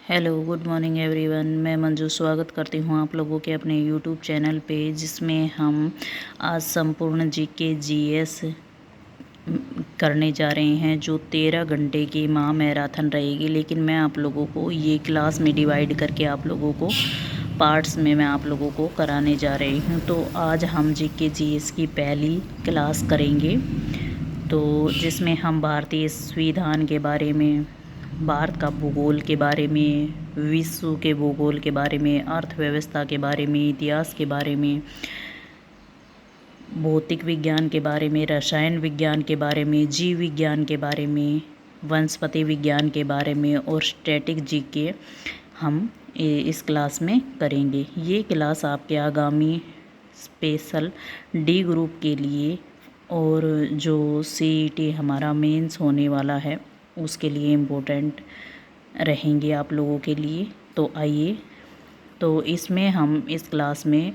Hello good morning everyone. मैं मंजू स्वागत करती हूँ आप लोगों के अपने यूट्यूब चैनल पे, जिसमें हम आज संपूर्ण जीके जीएस करने जा रहे हैं, जो 13 घंटे की महा मैराथन रहेगी। लेकिन मैं आप लोगों को ये क्लास में डिवाइड करके आप लोगों को पार्ट्स में मैं आप लोगों को कराने जा रही हूँ। तो आज हम जीके जीएस की पहली क्लास करेंगे, तो जिसमें हम भारतीय संविधान के बारे में, भारत का भूगोल के बारे में, विश्व के भूगोल के बारे में, अर्थव्यवस्था के बारे में, इतिहास के बारे में, भौतिक विज्ञान के बारे में, रसायन विज्ञान के बारे में, जीव विज्ञान के बारे में, वनस्पति विज्ञान के बारे में और स्टैटिक जीके हम इस क्लास में करेंगे। ये क्लास आपके आगामी स्पेशल डी ग्रुप के लिए और जो सीईटी हमारा मेंस होने वाला है उसके लिए इम्पोर्टेंट रहेंगे आप लोगों के लिए। तो आइए, तो इसमें हम इस क्लास में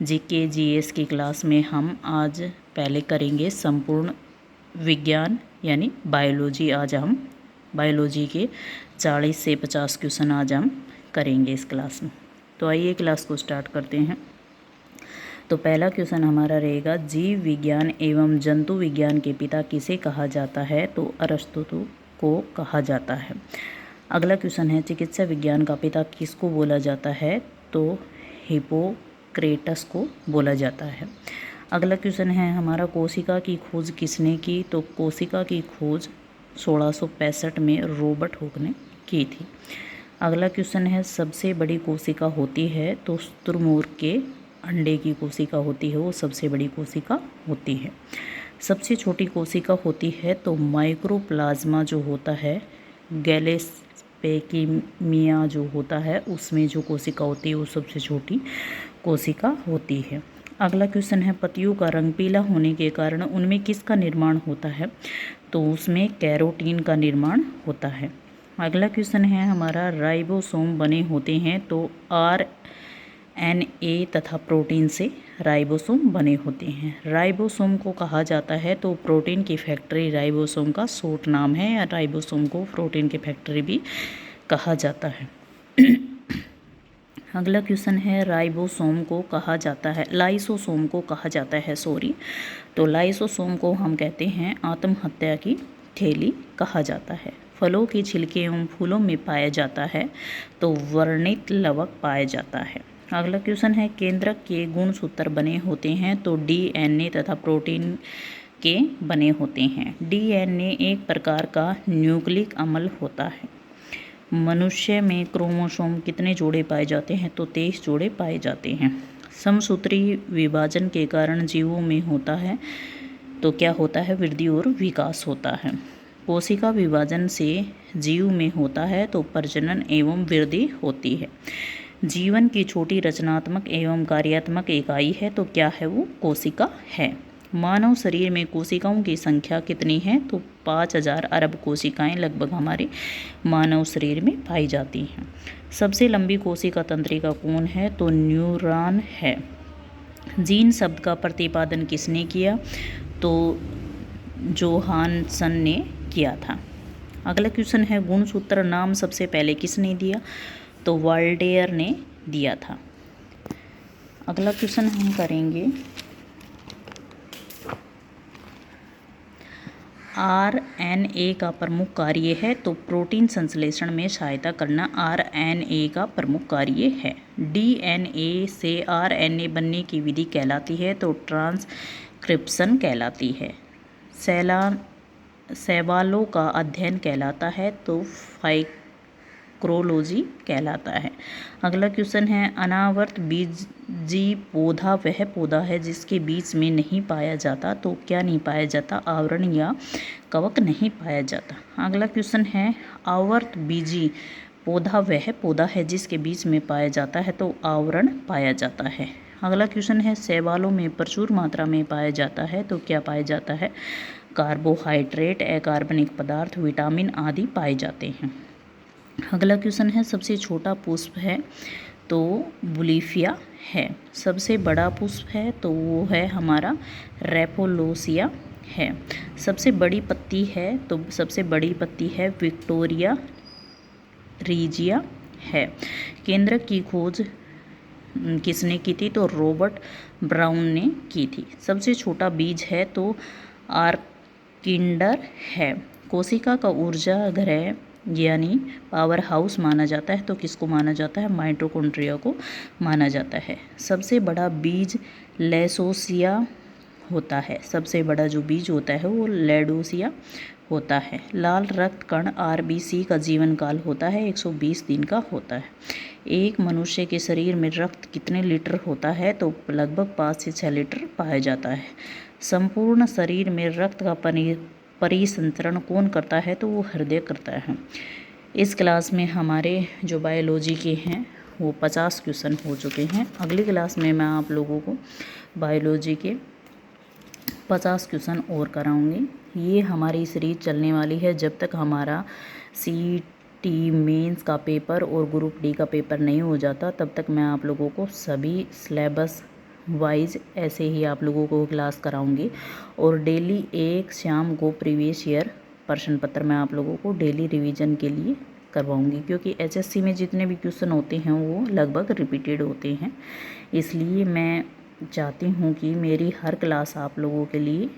जीके जीएस की क्लास में हम आज पहले करेंगे संपूर्ण विज्ञान यानी बायोलॉजी। आज हम बायोलॉजी के 40 से 50 क्वेश्चन आज हम करेंगे इस क्लास में। तो आइए क्लास को स्टार्ट करते हैं। तो पहला क्वेश्चन हमारा रहेगा, जीव विज्ञान एवं जंतु विज्ञान के पिता किसे कहा जाता है? तो अरस्तु को कहा जाता है। अगला क्वेश्चन है, चिकित्सा विज्ञान का पिता किसको बोला जाता है? तो हिपोक्रेटस को बोला जाता है। अगला क्वेश्चन है हमारा, कोशिका की खोज किसने की? तो कोशिका की खोज 1665 में रॉबर्ट हुक ने की थी। अगला क्वेश्चन है, सबसे बड़ी कोशिका होती है? तो शुतुरमुर्ग के अंडे की कोशिका होती है, वो सबसे बड़ी कोशिका होती है। सबसे छोटी कोशिका होती है तो माइक्रोप्लाज्मा जो होता है, गैलेस्पेकिमिया जो होता है, उसमें जो कोशिका होती है वो सबसे छोटी कोशिका होती है। अगला क्वेश्चन है, पत्तियों का रंग पीला होने के कारण उनमें किसका निर्माण होता है? तो उसमें कैरोटीन का निर्माण होता है। अगला क्वेश्चन है हमारा, राइबोसोम बने होते हैं? तो RNA तथा प्रोटीन से राइबोसोम बने होते हैं। राइबोसोम को कहा जाता है तो प्रोटीन की फैक्ट्री राइबोसोम का शॉर्ट नाम है, या राइबोसोम को प्रोटीन की फैक्ट्री भी कहा जाता है। अगला क्वेश्चन है, राइबोसोम को कहा जाता है, लाइसोसोम को कहा जाता है तो लाइसोसोम को हम कहते हैं आत्महत्या की थैली कहा जाता है। फलों की छिलके एवं फूलों में पाया जाता है तो वर्णित लवक पाया जाता है। अगला क्वेश्चन है, केंद्रक के गुणसूत्र बने होते हैं? तो DNA तथा प्रोटीन के बने होते हैं। DNA एक प्रकार का न्यूक्लिक अम्ल होता है। मनुष्य में क्रोमोसोम कितने जोड़े पाए जाते हैं? तो 23 जोड़े पाए जाते हैं। समसूत्री विभाजन के कारण जीवों में होता है तो क्या होता है? वृद्धि और विकास होता है। कोशिका विभाजन से जीव में होता है तो प्रजनन एवं वृद्धि होती है। जीवन की छोटी रचनात्मक एवं कार्यात्मक इकाई है तो क्या है? वो कोशिका है। मानव शरीर में कोशिकाओं की संख्या कितनी है? तो 5000 अरब कोशिकाएं लगभग हमारे मानव शरीर में पाई जाती हैं। सबसे लंबी कोशिका तंत्रिका कौन है? तो न्यूरॉन है। जीन शब्द का प्रतिपादन किसने किया? तो जोहानसन ने किया था। अगला क्वेश्चन है, गुणसूत्र नाम सबसे पहले किसने दिया? तो वाल्डेयर ने दिया था। अगला क्वेश्चन हम करेंगे, RNA का प्रमुख कार्य है? तो प्रोटीन संश्लेषण में सहायता करना RNA का प्रमुख कार्य है। DNA से RNA बनने की विधि कहलाती है? तो ट्रांसक्रिप्शन कहलाती है। शैवालों का अध्ययन कहलाता है? तो फाइक्रोलॉजी कहलाता है। अगला क्वेश्चन है, अनावर्त बीजी पौधा वह पौधा है जिसके बीच में नहीं पाया जाता? तो क्या नहीं पाया जाता? आवरण या कवक नहीं पाया जाता। अगला क्वेश्चन है, आवर्त बीजी पौधा वह पौधा है जिसके बीच में पाया जाता है? तो आवरण पाया जाता है। अगला क्वेश्चन है, शैवालों में प्रचुर मात्रा में पाया जाता है तो क्या पाया जाता है? कार्बोहाइड्रेट, अकार्बनिक पदार्थ, विटामिन आदि पाए जाते हैं। अगला क्वेश्चन है, सबसे छोटा पुष्प है? तो बुलिफिया है। सबसे बड़ा पुष्प है? तो वो है हमारा रेपोलोसिया है। सबसे बड़ी पत्ती है? तो सबसे बड़ी पत्ती है विक्टोरिया रीजिया है। केंद्रक की खोज किसने की थी? तो रॉबर्ट ब्राउन ने की थी। सबसे छोटा बीज है तो आर्किंडर है। कोशिका का ऊर्जा ग्रह यानी पावर हाउस माना जाता है तो किसको माना जाता है? माइटोकॉन्ड्रिया को माना जाता है। सबसे बड़ा बीज लैसोसिया होता है। सबसे बड़ा जो बीज होता है वो लैडोसिया होता है। लाल रक्त कण आरबीसी का जीवन काल होता है 120 दिन का होता है। एक मनुष्य के शरीर में रक्त कितने लीटर होता है? तो लगभग 5 से 6 लीटर पाया जाता है। संपूर्ण शरीर में रक्त का परिसंचरण कौन करता है? तो वो हृदय करता है। इस क्लास में हमारे जो बायोलॉजी के हैं वो 50 क्वेश्चन हो चुके हैं। अगली क्लास में मैं आप लोगों को बायोलॉजी के 50 क्वेश्चन और कराऊंगी। ये हमारी सीरीज चलने वाली है जब तक हमारा CET मेंस का पेपर और ग्रुप डी का पेपर नहीं हो जाता, तब तक मैं आप लोगों को सभी सिलेबस वाइज ऐसे ही आप लोगों को क्लास कराऊंगी। और डेली एक शाम को प्रीवियस ईयर प्रश्न पत्र मैं आप लोगों को डेली रिवीजन के लिए करवाऊंगी, क्योंकि HSC में जितने भी क्वेश्चन होते हैं वो लगभग रिपीटेड होते हैं। इसलिए मैं चाहती हूँ कि मेरी हर क्लास आप लोगों के लिए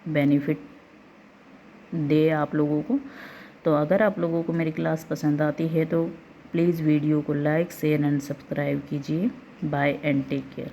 बेनिफिट दे आप लोगों को। तो अगर आप लोगों को मेरी क्लास पसंद आती है तो प्लीज़ वीडियो को लाइक शेयर एंड सब्सक्राइब कीजिए। Bye and take care.